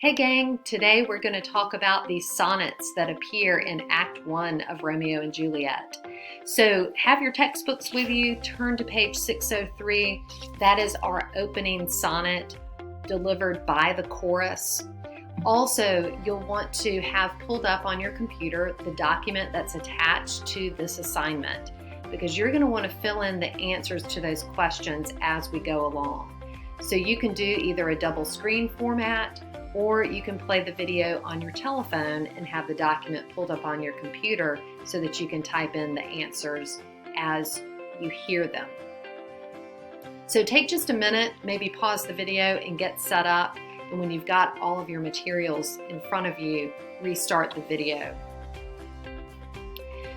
Hey gang, today we're going to talk about the sonnets that appear in Act 1 of Romeo and Juliet. So have your textbooks with you, turn to page 603. That is our opening sonnet delivered by the chorus. Also, you'll want to have pulled up on your computer the document that's attached to this assignment because you're going to want to fill in the answers to those questions as we go along. So you can do either a double screen format, or you can play the video on your telephone and have the document pulled up on your computer so that you can type in the answers as you hear them. So take just a minute, maybe pause the video and get set up. And when you've got all of your materials in front of you, restart the video.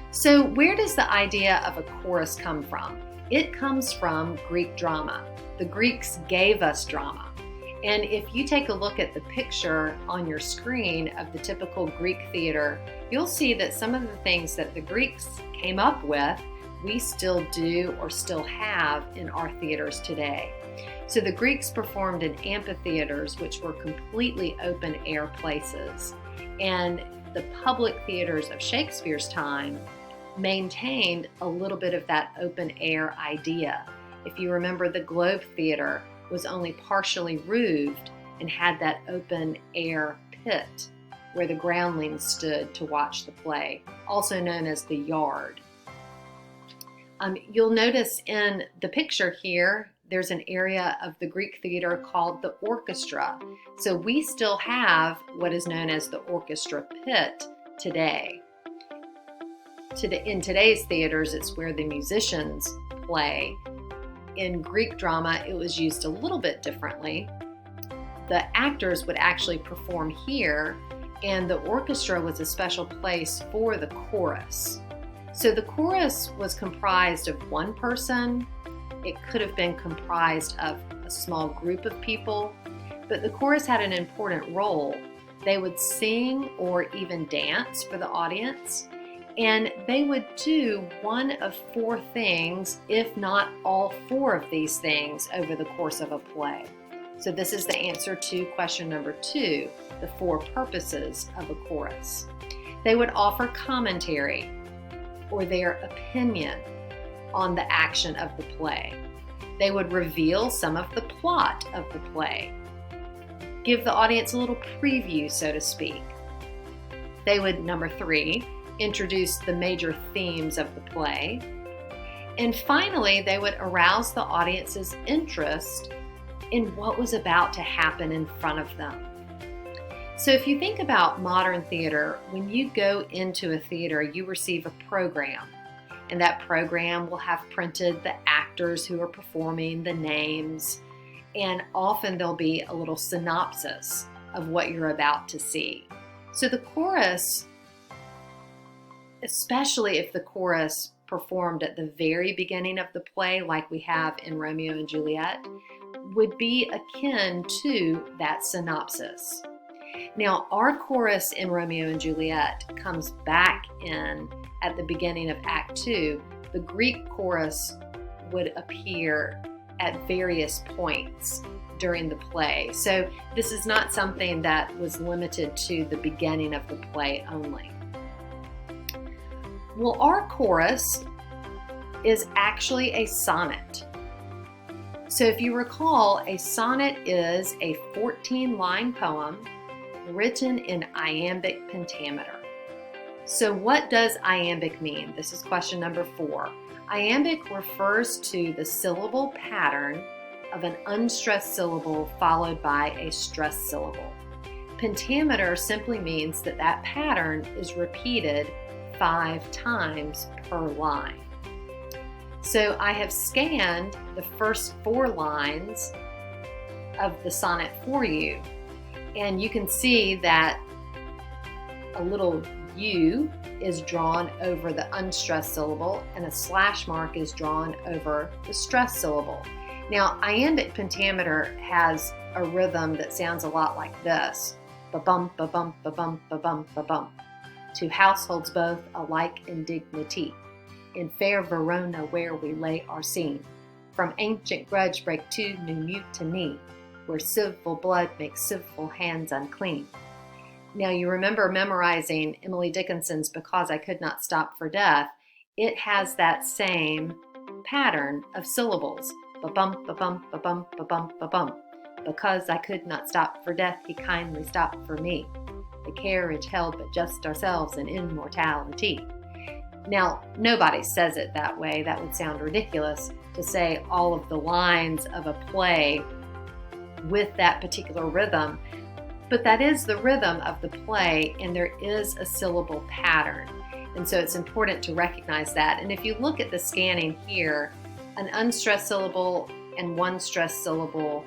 So where does the idea of a chorus come from? It comes from Greek drama. The Greeks gave us drama. And if you take a look at the picture on your screen of the typical Greek theater, you'll see that some of the things that the Greeks came up with, we still do or still have in our theaters today. So the Greeks performed in amphitheaters, which were completely open air places. And the public theaters of Shakespeare's time maintained a little bit of that open air idea. If you remember, the Globe Theater was only partially roofed and had that open air pit where the groundlings stood to watch the play, also known as the yard. You'll notice in the picture here, there's an area of the Greek theater called the orchestra. So we still have what is known as the orchestra pit today. In today's theaters, it's where the musicians play. In Greek drama, it was used a little bit differently. The actors would actually perform here, and the orchestra was a special place for the chorus. So the chorus was comprised of one person. It could have been comprised of a small group of people, but the chorus had an important role. They would sing or even dance for the audience. And they would do one of four things, if not all four of these things, over the course of a play. So this is the answer to question number 2, the 4 purposes of a chorus. They would offer commentary or their opinion on the action of the play. They would reveal some of the plot of the play, give the audience a little preview, so to speak. They would, number 3, introduce the major themes of the play. And finally, they would arouse the audience's interest in what was about to happen in front of them. So if you think about modern theater, when you go into a theater, you receive a program. And that program will have printed the actors who are performing, the names, and often there'll be a little synopsis of what you're about to see. So the chorus, especially if the chorus performed at the very beginning of the play, like we have in Romeo and Juliet, would be akin to that synopsis. Now, our chorus in Romeo and Juliet comes back in at the beginning of Act 2. The Greek chorus would appear at various points during the play. So this is not something that was limited to the beginning of the play only. Well, our chorus is actually a sonnet. So if you recall, a sonnet is a 14-line poem written in iambic pentameter. So what does iambic mean? This is question number 4. Iambic refers to the syllable pattern of an unstressed syllable followed by a stressed syllable. Pentameter simply means that that pattern is repeated 5 times per line. So I have scanned the first 4 lines of the sonnet for you, and you can see that a little U is drawn over the unstressed syllable and a slash mark is drawn over the stressed syllable. Now, iambic pentameter has a rhythm that sounds a lot like this. Ba-bum, ba-bum, ba-bum, ba-bum, ba-bum. To households both alike in dignity, in fair Verona where we lay our scene, from ancient grudge break to new mutiny, where civil blood makes civil hands unclean. Now, you remember memorizing Emily Dickinson's Because I Could Not Stop for Death. It has that same pattern of syllables. Ba-bum, ba-bum, ba-bum, ba-bum, ba-bum. Because I could not stop for death, he kindly stopped for me. The carriage held but just ourselves and immortality. Now, nobody says it that way. That would sound ridiculous to say all of the lines of a play with that particular rhythm. But that is the rhythm of the play, and there is a syllable pattern. And so it's important to recognize that. And if you look at the scanning here, an unstressed syllable and one stressed syllable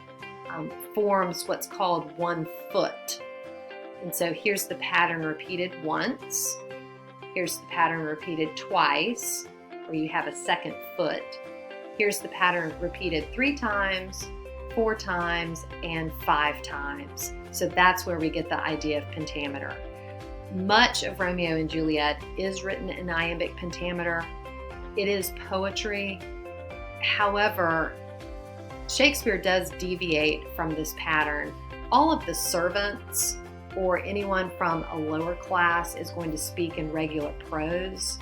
forms what's called one foot. And so here's the pattern repeated once. Here's the pattern repeated twice, where you have a second foot. Here's the pattern repeated 3 times, 4 times, and 5 times. So that's where we get the idea of pentameter. Much of Romeo and Juliet is written in iambic pentameter. It is poetry. However, Shakespeare does deviate from this pattern. All of the servants or anyone from a lower class is going to speak in regular prose.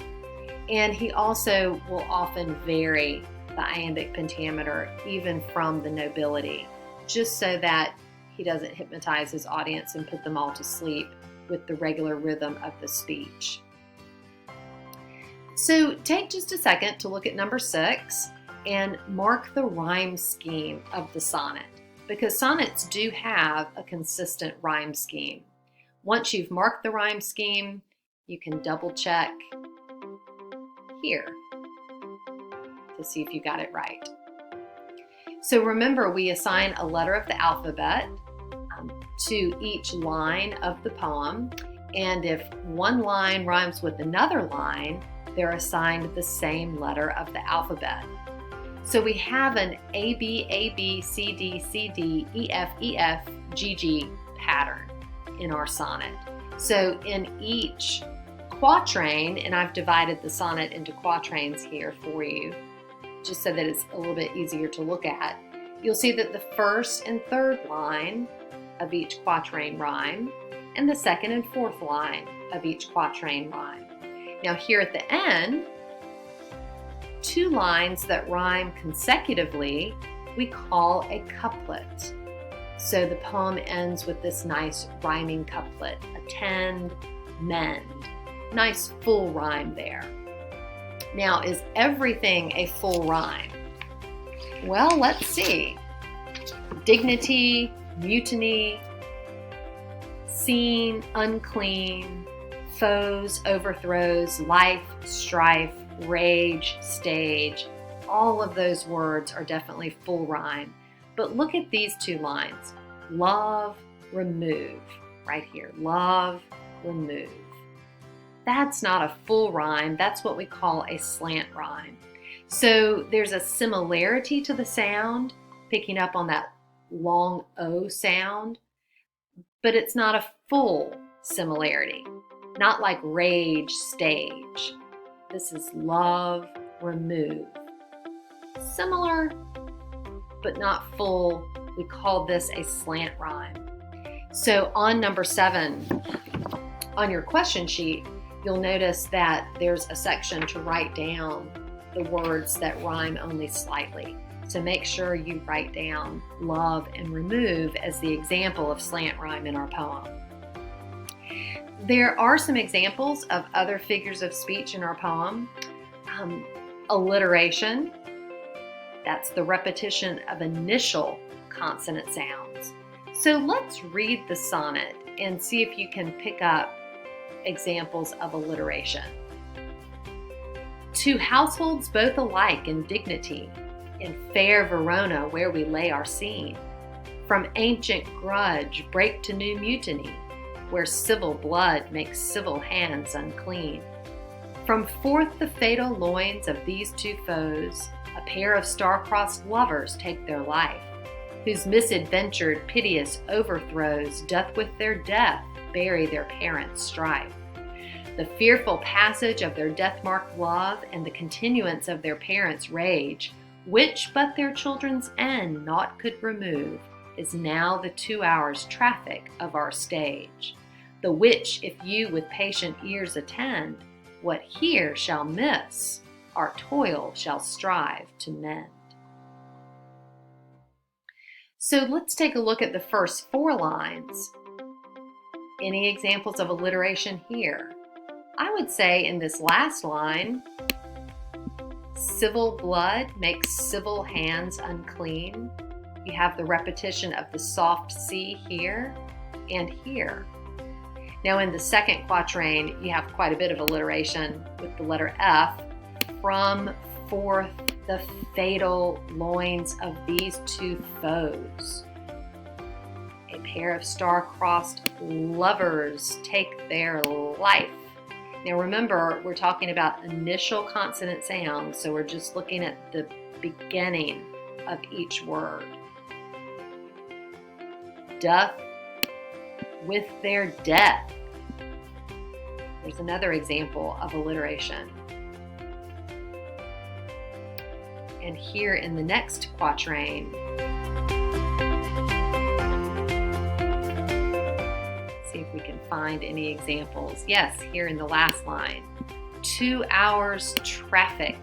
And he also will often vary the iambic pentameter even from the nobility, just so that he doesn't hypnotize his audience and put them all to sleep with the regular rhythm of the speech. So take just a second to look at number 6 and mark the rhyme scheme of the sonnet, because sonnets do have a consistent rhyme scheme. Once you've marked the rhyme scheme, you can double check here to see if you got it right. So remember, we assign a letter of the alphabet to each line of the poem, and if one line rhymes with another line, they're assigned the same letter of the alphabet. So we have an A, B, A, B, C, D, C, D, E, F, E, F, G, G pattern in our sonnet. So in each quatrain, and I've divided the sonnet into quatrains here for you, just so that it's a little bit easier to look at, you'll see that the first and third line of each quatrain rhyme, and the second and fourth line of each quatrain rhyme. Now here at the end, 2 lines that rhyme consecutively we call a couplet. So the poem ends with this nice rhyming couplet: attend, mend. Nice full rhyme there. Now, is everything a full rhyme? Well, let's see. Dignity, mutiny, seen, unclean, foes, overthrows, life, strife, rage, stage. All of those words are definitely full rhyme. But look at these 2 lines. Love, remove. Right here. Love, remove. That's not a full rhyme. That's what we call a slant rhyme. So there's a similarity to the sound, picking up on that long O sound, but it's not a full similarity. Not like rage, stage. This is love, remove. Similar, but not full. We call this a slant rhyme. So on number 7, on your question sheet, you'll notice that there's a section to write down the words that rhyme only slightly. So make sure you write down love and remove as the example of slant rhyme in our poem. There are some examples of other figures of speech in our poem. Alliteration, that's the repetition of initial consonant sounds. So let's read the sonnet and see if you can pick up examples of alliteration. To households both alike in dignity, in fair Verona where we lay our scene, from ancient grudge break to new mutiny, where civil blood makes civil hands unclean. From forth the fatal loins of these 2 foes, a pair of star-crossed lovers take their life, whose misadventured piteous overthrows doth with their death bury their parents' strife. The fearful passage of their death-marked love and the continuance of their parents' rage, which but their children's end naught could remove, is now the 2 hours traffic of our stage, the which if you with patient ears attend, what here shall miss, our toil shall strive to mend. So let's take a look at the first 4 lines. Any examples of alliteration here? I would say in this last line, civil blood makes civil hands unclean. You have the repetition of the soft C here and here. Now in the second quatrain, you have quite a bit of alliteration with the letter F. From forth the fatal loins of these 2 foes. A pair of star-crossed lovers take their life. Now remember, we're talking about initial consonant sounds, so we're just looking at the beginning of each word. Doth with their death. There's another example of alliteration. And here in the next quatrain, see if we can find any examples. Yes, here in the last line, 2 hours traffic.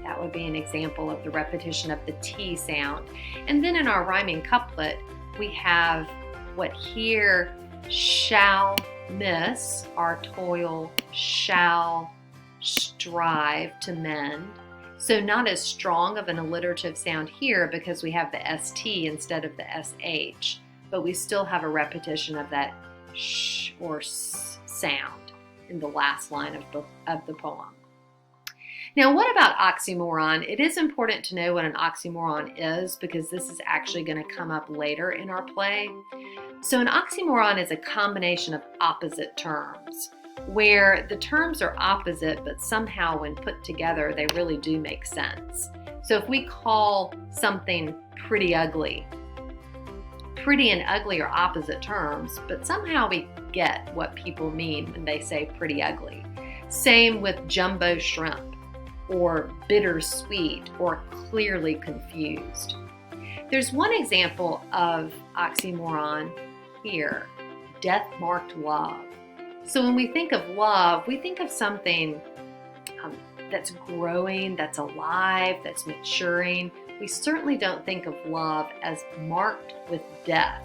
That would be an example of the repetition of the T sound. And then in our rhyming couplet, we have what here shall miss, our toil shall strive to mend. So not as strong of an alliterative sound here because we have the ST instead of the SH, but we still have a repetition of that sh or s sound in the last line of the poem. Now, what about oxymoron? It is important to know what an oxymoron is because this is actually going to come up later in our play. So an oxymoron is a combination of opposite terms, where the terms are opposite, but somehow when put together, they really do make sense. So if we call something pretty ugly, pretty and ugly are opposite terms, but somehow we get what people mean when they say pretty ugly. Same with jumbo shrimp, or bittersweet, or clearly confused. There's one example of oxymoron here, death-marked love. So when we think of love, we think of something that's growing, that's alive, that's maturing. We certainly don't think of love as marked with death,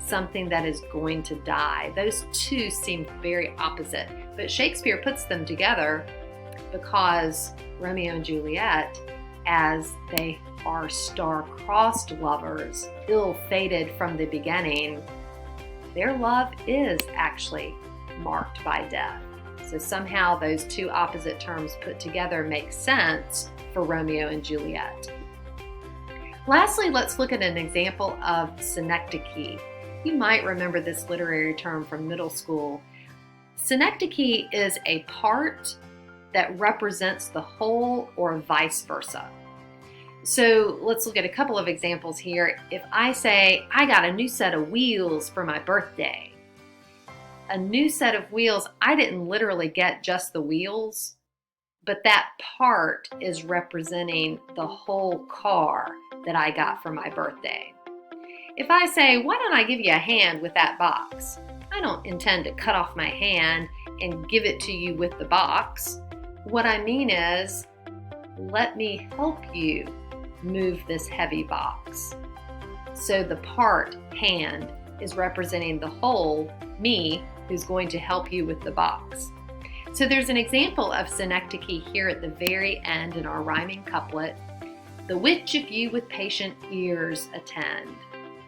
something that is going to die. Those two seem very opposite, but Shakespeare puts them together because Romeo and Juliet, as they are star-crossed lovers, ill-fated from the beginning, their love is actually marked by death. So somehow those two opposite terms put together make sense for Romeo and Juliet. Lastly, let's look at an example of synecdoche. You might remember this literary term from middle school. Synecdoche is a part that represents the whole or vice versa. So let's look at a couple of examples here. If I say, I got a new set of wheels for my birthday. A new set of wheels, I didn't literally get just the wheels, but that part is representing the whole car that I got for my birthday. If I say, why don't I give you a hand with that box? I don't intend to cut off my hand and give it to you with the box. What I mean is, let me help you move this heavy box. So the part, hand, is representing the whole, me, who's going to help you with the box. So there's an example of synecdoche here at the very end in our rhyming couplet, the which if you with patient ears attend.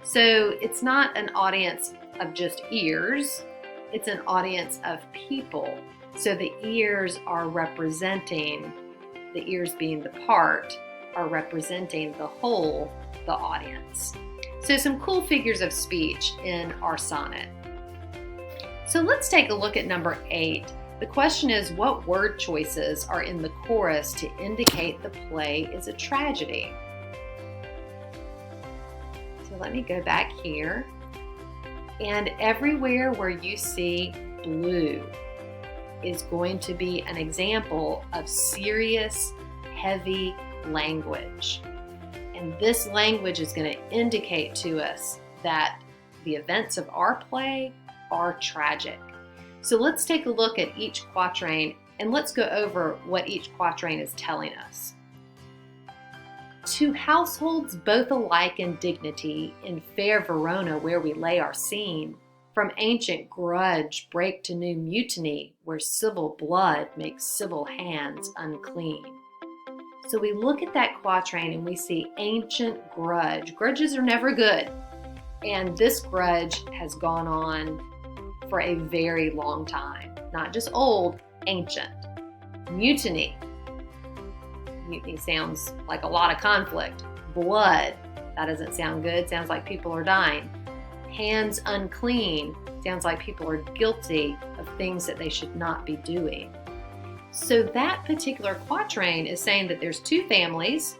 So it's not an audience of just ears, it's an audience of people. So the ears are representing, the ears being the part, are representing the whole, the audience. So some cool figures of speech in our sonnet. So let's take a look at number 8. The question is, what word choices are in the chorus to indicate the play is a tragedy? So let me go back here. And everywhere where you see blue is going to be an example of serious, heavy language. And this language is going to indicate to us that the events of our play are tragic. So let's take a look at each quatrain and let's go over what each quatrain is telling us. To households both alike in dignity, in fair Verona where we lay our scene, from ancient grudge break to new mutiny, where civil blood makes civil hands unclean. So we look at that quatrain and we see ancient grudge. Grudges are never good. And this grudge has gone on for a very long time. Not just old, ancient. Mutiny. Mutiny sounds like a lot of conflict. Blood. That doesn't sound good. Sounds like people are dying. Hands unclean. Sounds like people are guilty of things that they should not be doing. So that particular quatrain is saying that there's two families.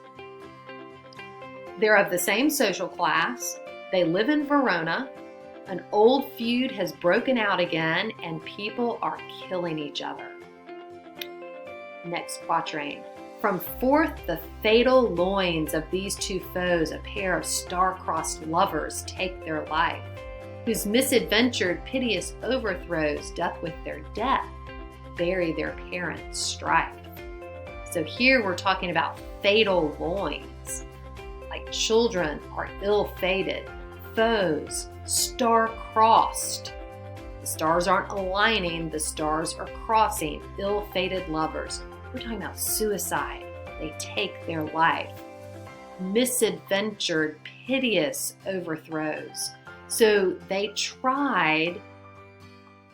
They're of the same social class. They live in Verona. An old feud has broken out again and people are killing each other. Next quatrain. From forth the fatal loins of these two foes, a pair of star-crossed lovers take their life, whose misadventured piteous overthrows doth with their death bury their parents' strife. So here we're talking about fatal loins, like children are ill-fated, foes star-crossed. The stars aren't aligning, the stars are crossing, ill-fated lovers. We're talking about suicide. They take their life. Misadventured, piteous overthrows. So they tried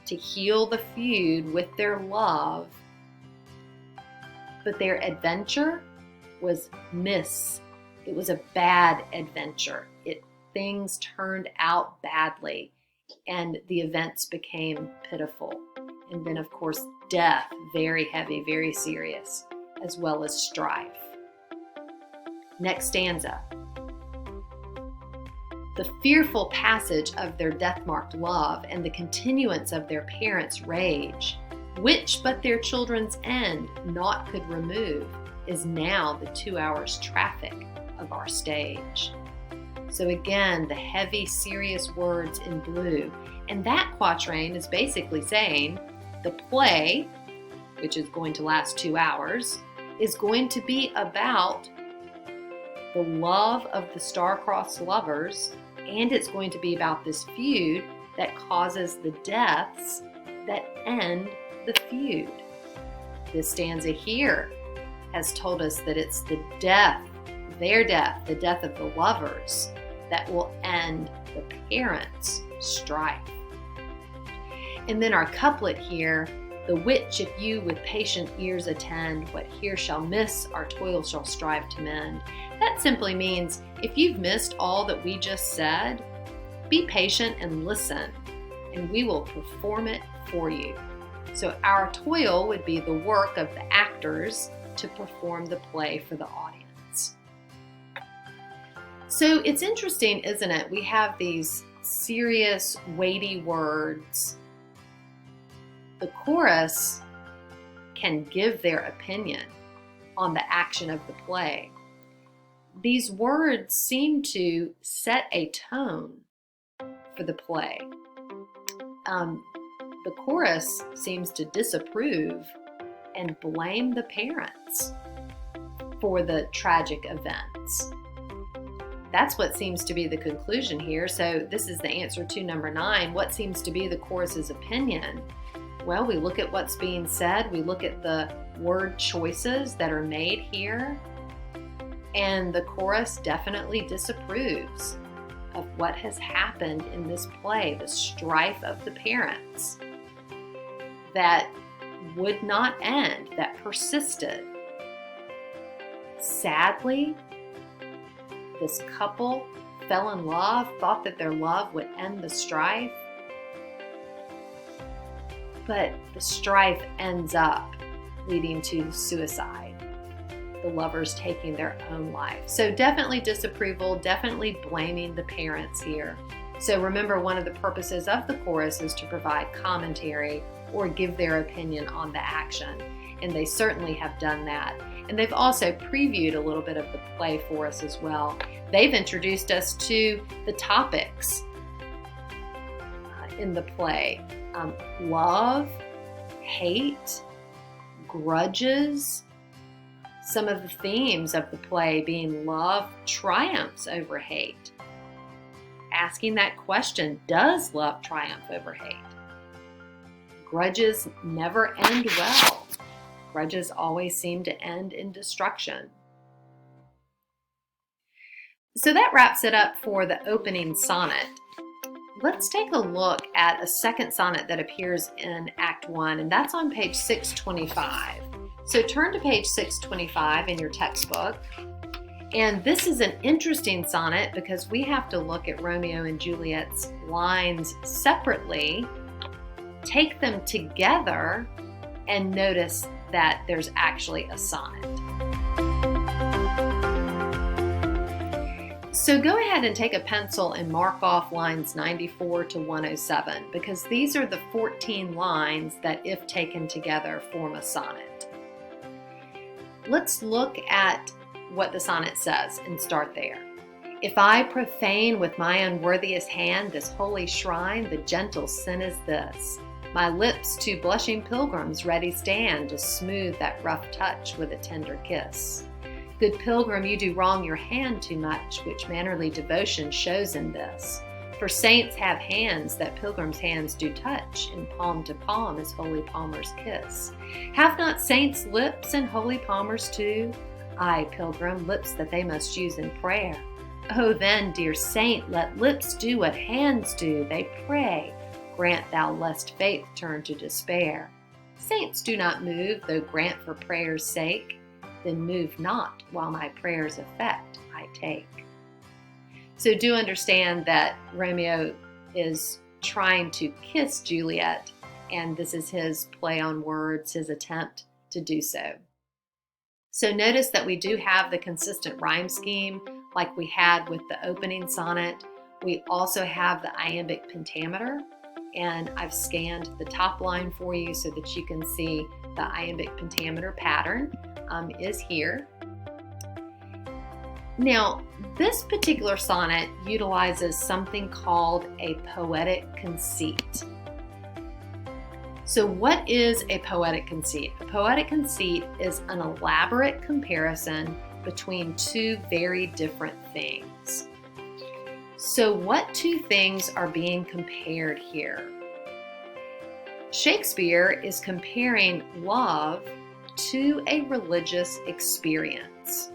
to heal the feud with their love, but their adventure was It was a bad adventure. Things turned out badly, and the events became pitiful. And then, of course, death, very heavy, very serious, as well as strife. Next stanza. The fearful passage of their death-marked love and the continuance of their parents' rage, which but their children's end naught could remove, is now the 2 hours' traffic of our stage. So again, the heavy, serious words in blue. And that quatrain is basically saying the play, which is going to last 2 hours, is going to be about the love of the star-crossed lovers, and it's going to be about this feud that causes the deaths that end the feud. This stanza here has told us that it's the death, their death, the death of the lovers, that will end the parents' strife. And then our couplet here, the which if you with patient ears attend, what here shall miss, our toil shall strive to mend. That simply means if you've missed all that we just said, be patient and listen, and we will perform it for you. So our toil would be the work of the actors to perform the play for the audience. So it's interesting, isn't it? We have these serious, weighty words. The chorus can give their opinion on the action of the play. These words seem to set a tone for the play. The chorus seems to disapprove and blame the parents for the tragic events. That's what seems to be the conclusion here. So this is the answer to number 9. What seems to be the chorus's opinion? Well, we look at what's being said. We look at the word choices that are made here. And the chorus definitely disapproves of what has happened in this play, the strife of the parents that would not end, that persisted. Sadly, this couple fell in love, thought that their love would end the strife, but the strife ends up leading to suicide, the lovers taking their own life. So definitely disapproval, definitely blaming the parents here. So remember, one of the purposes of the chorus is to provide commentary or give their opinion on the action, and they certainly have done that. And they've also previewed a little bit of the play for us as well. They've introduced us to the topics in the play. Love, hate, grudges. Some of the themes of the play being love triumphs over hate. Asking that question, does love triumph over hate? Grudges never end well. Grudges always seem to end in destruction. So that wraps it up for the opening sonnet. Let's take a look at a second sonnet that appears in Act 1, and that's on page 625. So turn to page 625 in your textbook. And this is an interesting sonnet because we have to look at Romeo and Juliet's lines separately, take them together, and notice that there's actually a sonnet. So go ahead and take a pencil and mark off lines 94 to 107 because these are the 14 lines that, if taken together, form a sonnet. Let's look at what the sonnet says and start there. If I profane with my unworthiest hand this holy shrine, the gentle sin is this. My lips to blushing pilgrims ready stand to smooth that rough touch with a tender kiss. Good pilgrim, you do wrong your hand too much, which mannerly devotion shows in this. For saints have hands that pilgrims' hands do touch, and palm to palm is holy palmer's kiss. Have not saints lips and holy palmers too? Aye, pilgrim, lips that they must use in prayer. Oh then, dear saint, let lips do what hands do, they pray. Grant thou lest faith turn to despair. Saints do not move, though grant for prayer's sake. Then move not, while my prayer's effect I take. So do understand that Romeo is trying to kiss Juliet, and this is his play on words, his attempt to do so. So notice that we do have the consistent rhyme scheme like we had with the opening sonnet. We also have the iambic pentameter, and I've scanned the top line for you so that you can see the iambic pentameter pattern is here. Now, this particular sonnet utilizes something called a poetic conceit. So what is a poetic conceit? A poetic conceit is an elaborate comparison between two very different things. So what two things are being compared here? Shakespeare is comparing love to a religious experience.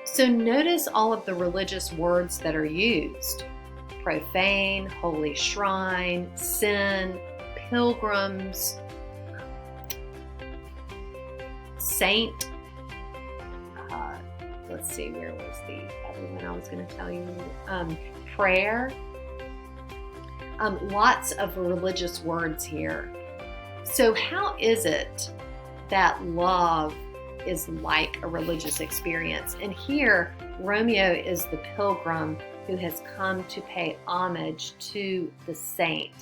So notice all of the religious words that are used. Profane, holy shrine, sin, pilgrims, saint. Let's see, where was the other one I was going to tell you? Prayer. Lots of religious words here. So how is it that love is like a religious experience? And here, Romeo is the pilgrim who has come to pay homage to the saint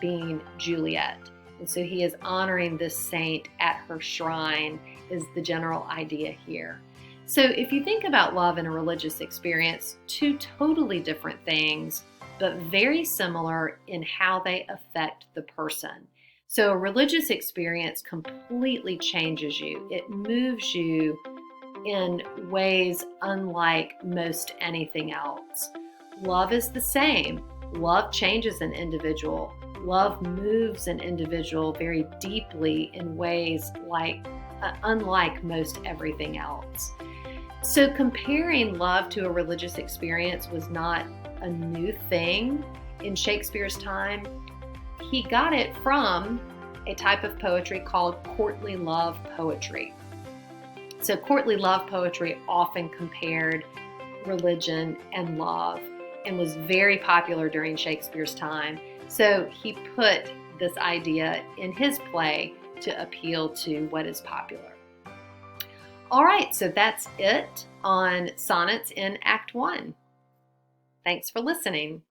being Juliet. And so he is honoring this saint at her shrine is the general idea here. So if you think about love and a religious experience, two totally different things, but very similar in how they affect the person. So a religious experience completely changes you. It moves you in ways unlike most anything else. Love is the same. Love changes an individual. Love moves an individual very deeply in ways unlike most everything else. So comparing love to a religious experience was not a new thing in Shakespeare's time. He got it from a type of poetry called courtly love poetry. So courtly love poetry often compared religion and love and was very popular during Shakespeare's time. So he put this idea in his play to appeal to what is popular. All right, so that's it on sonnets in Act 1. Thanks for listening.